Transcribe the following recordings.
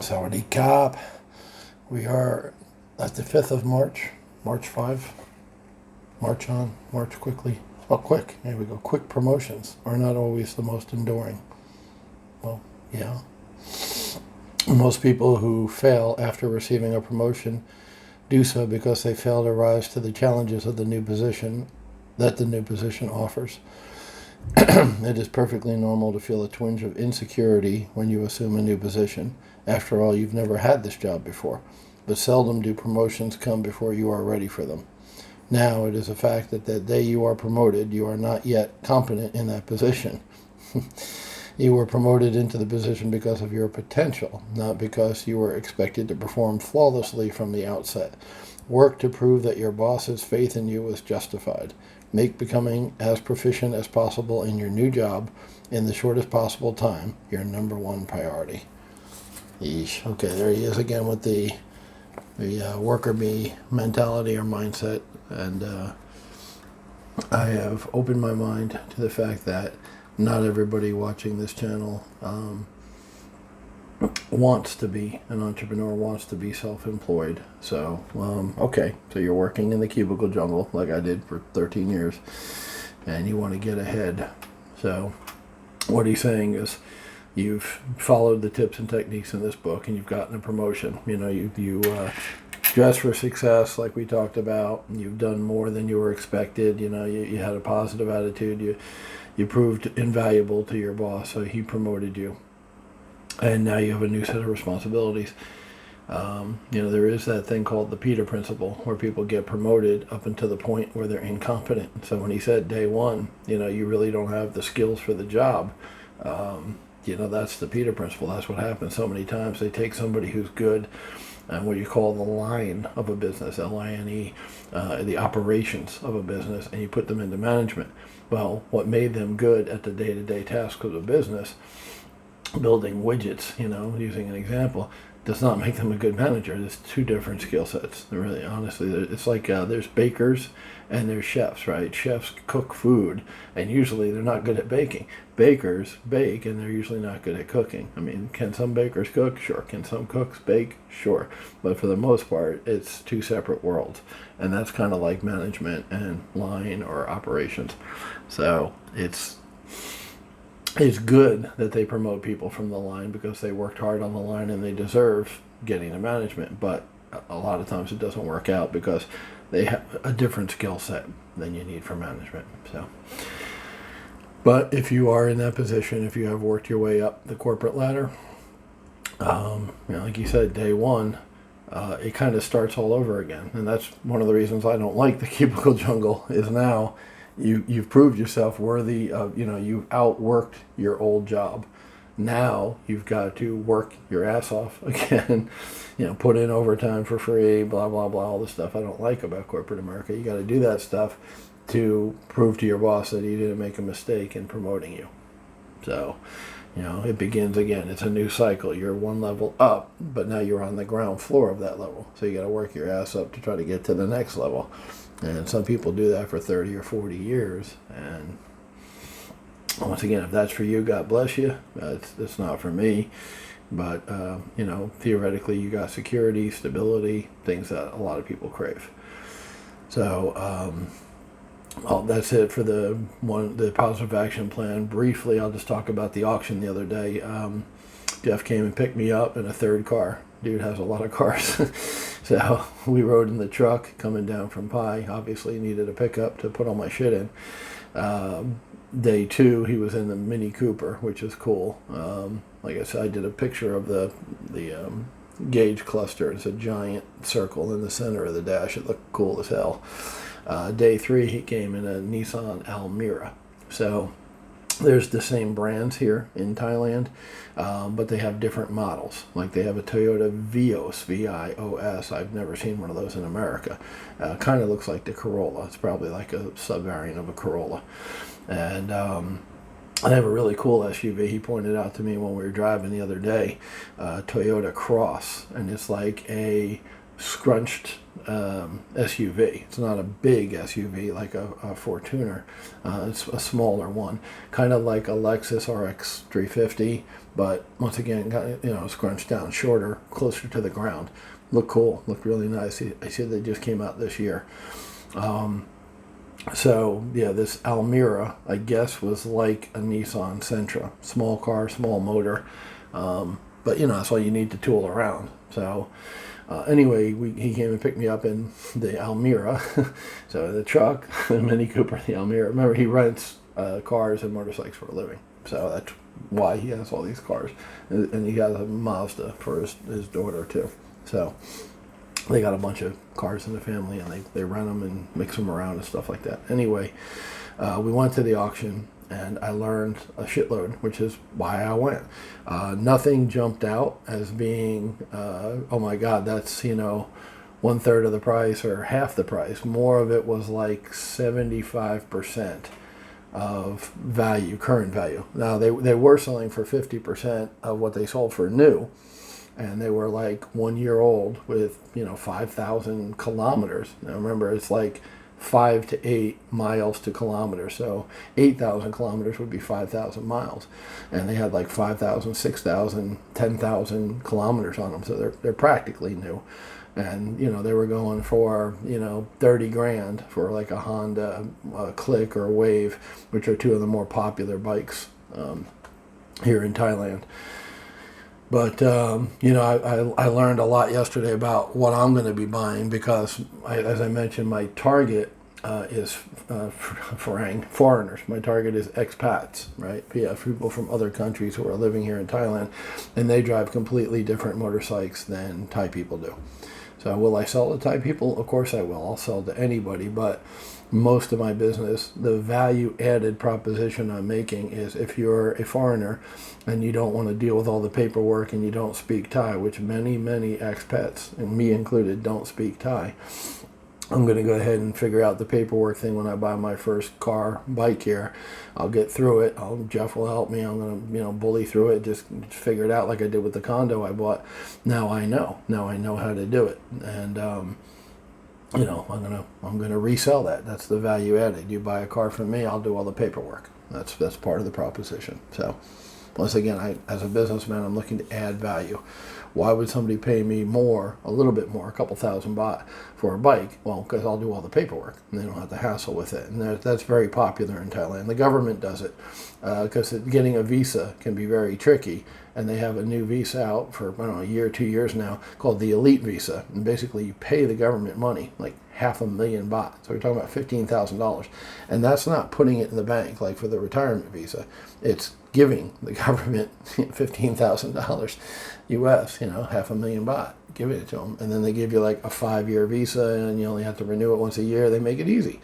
Saudi Cop. We are at the 5th of March, March 5. March on, march quickly. Oh, quick. Here we go. Quick promotions are not always the most enduring. Well, yeah. Most people who fail after receiving a promotion do so because they fail to rise to the challenges of the new position that the new position offers. It is perfectly normal to feel a twinge of insecurity when you assume a new position. After all, you've never had this job before, but seldom do promotions come before you are ready for them. Now, it is a fact that the day you are promoted, you are not yet competent in that position. You were promoted into the position because of your potential, not because you were expected to perform flawlessly from the outset. Work to prove that your boss's faith in you was justified. Make becoming as proficient as possible in your new job in the shortest possible time your number one priority. Yeesh. Okay, there he is again with the worker bee mentality or mindset. And I have opened my mind to the fact that not everybody watching this channel wants to be an entrepreneur, wants to be self-employed. So, okay, so you're working in the cubicle jungle like I did for 13 years, and you want to get ahead. So what he's saying is you've followed the tips and techniques in this book and you've gotten a promotion. You know, you dress for success like we talked about. You've done more than you were expected. You know, you had a positive attitude. You proved invaluable to your boss, so he promoted you. And now you have a new set of responsibilities. You know, there is that thing called the Peter principle, where people get promoted up until the point where they're incompetent. So when he said day one, you know, you really don't have the skills for the job, you know, that's the Peter principle. That's what happens so many times. They take somebody who's good and what you call the line of a business, L-I-N-E, the operations of a business, and you put them into management. Well, what made them good at the day-to-day tasks of the business, building widgets, you know, using an example, does not make them a good manager. There's two different skill sets. They're really, honestly, it's like there's bakers and there's chefs, right? Chefs cook food, and usually they're not good at baking. Bakers bake, and they're usually not good at cooking. I mean, can some bakers cook? Sure. Can some cooks bake? Sure. But for the most part, it's two separate worlds. And that's kind of like management and line or operations. So it's good that they promote people from the line because they worked hard on the line and they deserve getting to management. But a lot of times it doesn't work out because they have a different skill set than you need for management. So, but if you are in that position, if you have worked your way up the corporate ladder, you know, like you said, day one, it kind of starts all over again. And that's one of the reasons I don't like the cubicle jungle is now you've proved yourself worthy of, you know, you've outworked your old job. Now you've got to work your ass off again, you know, put in overtime for free, blah, blah, blah, all the stuff I don't like about corporate America. You got to do that stuff to prove to your boss that he didn't make a mistake in promoting you. So, you know, it begins again. It's a new cycle. You're one level up, but now you're on the ground floor of that level. So you got to work your ass up to try to get to the next level. And some people do that for 30 or 40 years. And once again, if that's for you, God bless you. It's not for me. But, you know, theoretically, you got security, stability, things that a lot of people crave. So, well, that's it for the positive action plan. Briefly, I'll just talk about the auction the other day. Jeff came and picked me up in a third car. Dude has a lot of cars. So we rode in the truck coming down from Pi. Obviously needed a pickup to put all my shit in. Day two, he was in the Mini Cooper, which is cool. Like I said, I did a picture of the gauge cluster. It's a giant circle in the center of the dash. It looked cool as hell. Day three, he came in a Nissan Almera. So there's the same brands here in Thailand, but they have different models. Like they have a Toyota Vios, V-I-O-S. I've never seen one of those in America. Kind of looks like the Corolla. It's probably like a sub-variant of a Corolla. And I have a really cool SUV. He pointed out to me when we were driving the other day, Toyota Cross. And it's like a scrunched SUV. It's not a big SUV like a Fortuner. It's a smaller one, kind of like a Lexus RX 350, but once again, got, scrunched down, shorter, closer to the ground. Looked cool, looked really nice. I see they just came out this year. So yeah, this Almira, I guess, was like a Nissan Sentra, small car, small motor, but that's all you need to tool around. So anyway, he came and picked me up in the Almira, so the truck, the Mini Cooper, the Almira. Remember, he rents cars and motorcycles for a living, so that's why he has all these cars, and he has a Mazda for his daughter too. So they got a bunch of cars in the family, and they rent them and mix them around and stuff like that. Anyway, we went to the auction, and I learned a shitload, which is why I went. Nothing jumped out as being, oh my God, that's, 1/3 of the price or half the price. More of it was like 75% of value, current value. Now, they were selling for 50% of what they sold for new. And they were like 1 year old with, 5,000 kilometers. Now remember, it's like 5 to 8 miles to kilometers. So 8,000 kilometers would be 5,000 miles. And they had like 5,000, 6,000, 10,000 kilometers on them. So they're practically new. And, they were going for, 30 grand for like a Honda Click or Wave, which are two of the more popular bikes here in Thailand. But, I learned a lot yesterday about what I'm going to be buying because, as I mentioned, my target is foreigners. My target is expats, right? Yeah, people from other countries who are living here in Thailand, and they drive completely different motorcycles than Thai people do. So will I sell to Thai people? Of course I will. I'll sell to anybody, but most of my business, the value added proposition I'm making is if you're a foreigner and you don't want to deal with all the paperwork and you don't speak Thai, which many expats, and me included, don't speak Thai, I'm going to go ahead and figure out the paperwork thing when I buy my first bike here. I'll get through it. Jeff will help me. I'm going to, bully through it, just figure it out like I did with the condo I bought. Now I know how to do it. And, I'm gonna resell that. That's the value added. You buy a car from me, I'll do all the paperwork. That's part of the proposition. So, once again, as a businessman, I'm looking to add value. Why would somebody pay me more, a little bit more, a couple thousand baht for a bike? Well, because I'll do all the paperwork, and they don't have to hassle with it. And that's very popular in Thailand. The government does it because getting a visa can be very tricky. And they have a new visa out for, a year, 2 years now, called the Elite Visa. And basically, you pay the government money, like 500,000 baht. So we're talking about $15,000. And that's not putting it in the bank, like for the retirement visa. It's giving the government $15,000 US, 500,000 baht. Give it to them. And then they give you like a 5-year visa, and you only have to renew it once a year. They make it easy.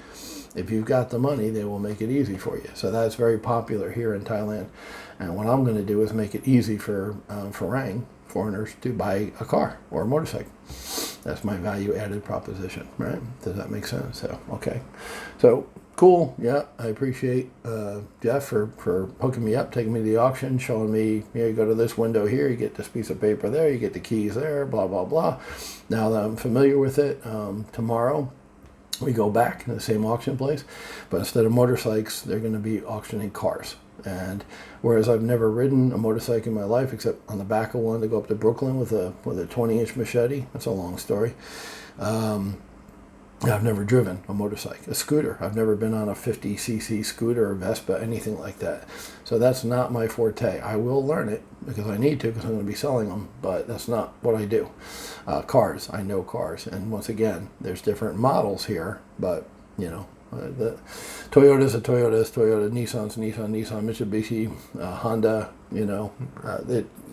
If you've got the money, they will make it easy for you. So that's very popular here in Thailand. And what I'm going to do is make it easy for foreigners, to buy a car or a motorcycle. That's my value-added proposition, right? Does that make sense? So, okay. So, cool. Yeah, I appreciate Jeff for hooking me up, taking me to the auction, showing me, you go to this window here, you get this piece of paper there, you get the keys there, blah, blah, blah. Now that I'm familiar with it, tomorrow, we go back to the same auction place, but instead of motorcycles, they're going to be auctioning cars. And whereas I've never ridden a motorcycle in my life, except on the back of one to go up to Brooklyn with a 20-inch machete, that's a long story. I've never driven a motorcycle, a scooter. I've never been on a 50cc scooter or Vespa, anything like that. So that's not my forte. I will learn it because I need to, because I'm going to be selling them, but that's not what I do. Cars, I know cars. And once again, there's different models here, but, the Toyota's a Toyota, Nissan's Nissan, Mitsubishi, Honda,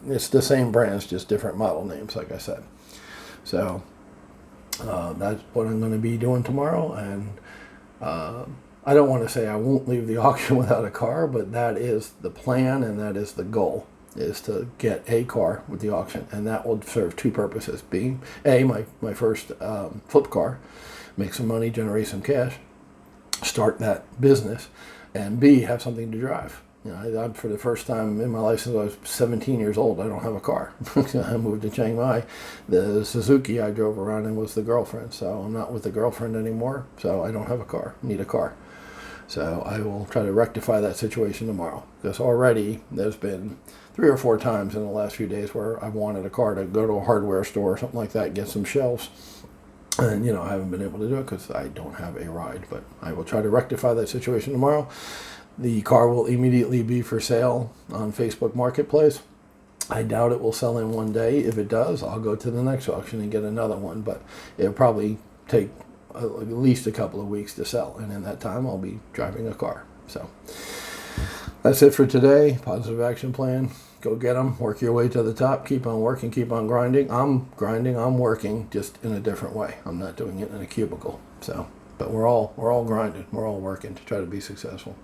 it's the same brands, just different model names, like I said. So that's what I'm going to be doing tomorrow, and I don't want to say I won't leave the auction without a car, but that is the plan, and that is the goal, is to get a car with the auction, and that will serve two purposes. Being, A, my first flip car, make some money, generate some cash, start that business, and B, have something to drive. I'm, for the first time in my life since I was 17 years old, I don't have a car. I moved to Chiang Mai. The Suzuki I drove around in was the girlfriend, so I'm not with the girlfriend anymore, so I don't have a car. Need a car. So I will try to rectify that situation tomorrow, because already there's been 3 or 4 times in the last few days where I've wanted a car to go to a hardware store or something like that, get some shelves. And, I haven't been able to do it because I don't have a ride. But I will try to rectify that situation tomorrow. The car will immediately be for sale on Facebook Marketplace. I doubt it will sell in one day. If it does, I'll go to the next auction and get another one. But it'll probably take at least a couple of weeks to sell. And in that time, I'll be driving a car. So that's it for today. Positive action plan. Go get them. Work your way to the top. Keep on working. Keep on grinding. I'm grinding. I'm working, just in a different way. I'm not doing it in a cubicle. So, but we're all grinding. We're all working to try to be successful.